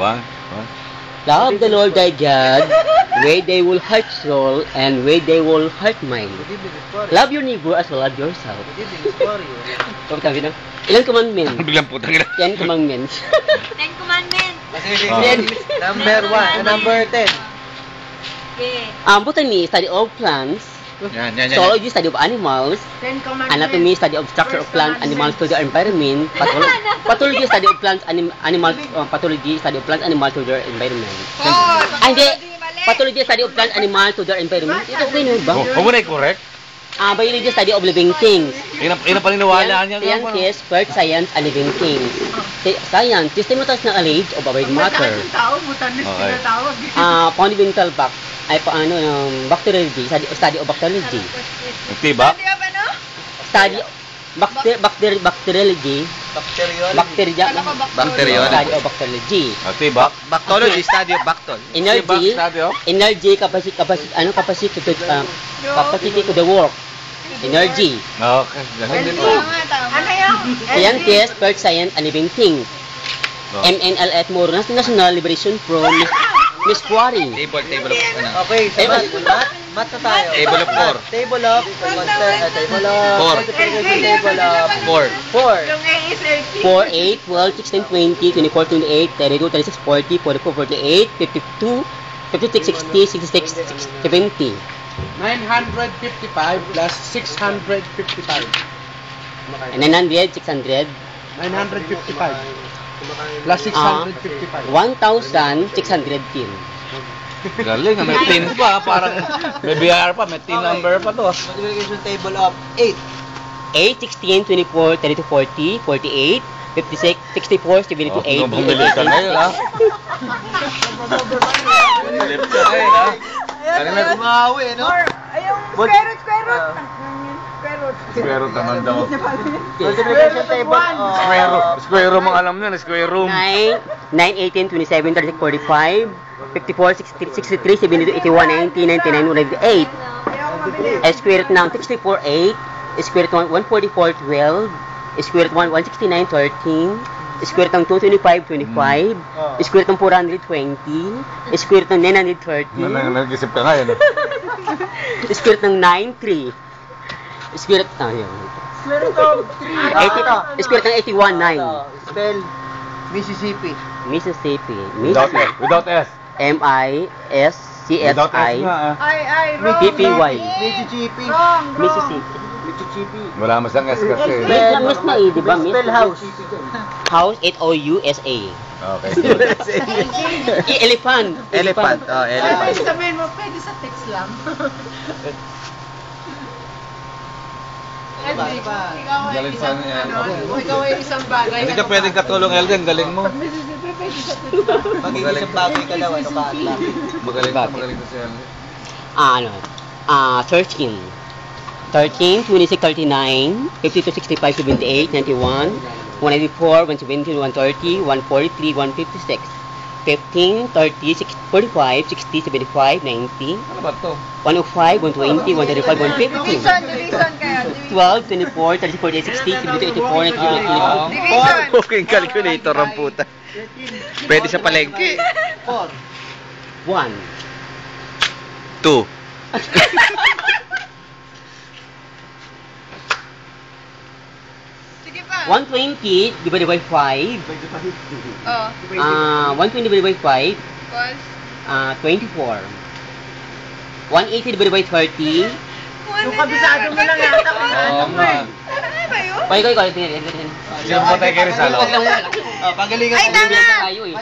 One. Love the Lord thy God, where they will hurt soul, and where they will hurt mind. Love your neighbor as well as yourself. Ilang commandments? Biglang putang ina. 10 commandments. 10 commandments. Number 1, number 10. Okay. Botany, study of plants. Yan. Zoology, study of animals. 10 commandments. Anatomy, study of structure of plants, animals to their environment. Pathology, study of plants, animals. Pathology, study of plants, animals to their environment. Hindi. Pathology, study of plants, animals to their environment. Ito ko yun ba? Huwag mo na i-correct. Biology, study of living things. Yun ang paniniwala niya. Science, first science, and living things. Science, systematic knowledge of our matter. Fundamental fact. Ay bacteriology, study of bacteriology. Nagtibak? Study bacteriology. Bacteria. Study of bacteriology. Nagtibak? Bactology, study of bactol. Energy, capacity to the work. Energy. Okay, ganun din po. Science, first science, and living things. MNLF more National Liberation from Miss Quarry. Table of Okay, so math na tayo. Table of 4. Table of 4. 4, 8, 12, 16, 20, 24, 28, 32, 36, 40, 44, 48, 52, 56, 60, 66, 70. 955 plus 655. 900, 600. 955 plus 655. 1,610. Galing, may tin pa. Parang may BR pa, may tin number pa to. Multiplication table of 8. 8, 16, 24, 32, 40, 48, 56, 64, 72, 80, Bumili ka ngayon, ha? Bumili ka ngayon, ha? Ayan, may kumawi, no? Square root. Square root naman daw. Multiplication table. Square room ang alam nyo, square room. 9, 18, 27, 36, 45, 54, 63, 72, 81, 90, 99, 108. Square root ng 64, 8. Square root ng 144, 12. Square root ng 169, 13. Square root ng 225, 25. Square root ng 420. Square root ng 930. Nag-isip ka ngayon. Square root ng 93. Square root ng Square root ng 81, 9. Spell Mississippi. Mississippi. Without S. M-I-S-C-S-I. Wrong. P-P-Y. Mississippi. Mississippi. Mississippi. Wala masang S kasi. Miss na eh, di ba? Spell house. House, H-O-U-S-A. Okay. Elephant. Elephant. Oh, elephant. Sabihin mo, pwede sa text lang. Galing sa Ikaw ay isang bagay. Hindi ka pwedeng katulong, Elden. Galing mo. Mag-iisang bagay ka daw, ano ka atla. Magaling na si Elden. 13, 26, 39, 52, 65, 78, 91, 194, 170, 130, 143, 156, 15, 30, 45, 60, 75, 90, Ano ba to? 105, 120, 135, 150, Division kaya. 12, 24, 34, 60, 72, 84, 90, Okay, calculator ang puta. Pwede sa palengke. 1. 2. Sige pa. 120 divided by 5. 120 divided by 5. Was? 24. 180 divided by 30. Yung kabisado mo lang yata. Oo nga. Ano ba yun? Ikaw. Sino mo tayo kay Rizal? Pagalingan. Pagalingan. Ay, tama! Tayo eh.